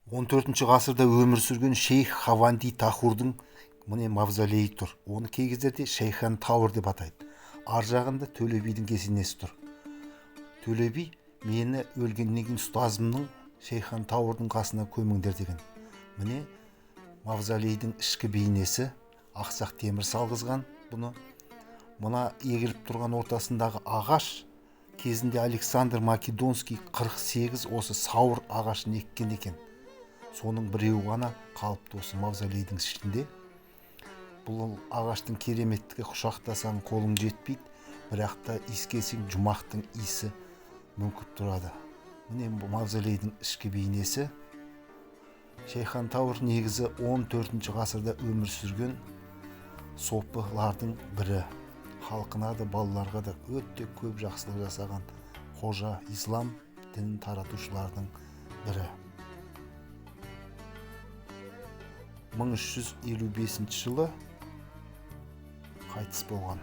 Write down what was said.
14 ғасырда өмір сүрген шейх Хаванди Тахурдың міне мавзолейі тұр. Оны кей кездерде Шейхан Тауыр деп атайды. Ар жағында Төле бидің кесенесі тұр. Төле би мені өлгеннен кейін ұстазымның Шейхан Тауырдың қасына көміңдер деген. Міне мавзолейдің ішкі бейнесі, ақсақ темір салғызған бұны. Мына егіліп тұрған ортасындағы ағаш кезінде Александр Македонский 48 осы сауыр ағашын еккен екен. Соның біреуі ғана қалыпты осы мавзолейдің ішінде. Бұл ағаштың кереметтігі, құшақтасаң қолың жетпейді, бірақ та иіскесең жұмақтың иісі мүңкіп тұрады. Міне бұл мавзолейдің ішкі бейнесі. Шейхан Тауыр негізі 14 ғасырда өмір сүрген сопылардың бірі. Халқына да балаларға да өте көп жақсылық жасаған қожа, ислам дінін таратушылардың бірі. 1355 жылы қайтыс болған.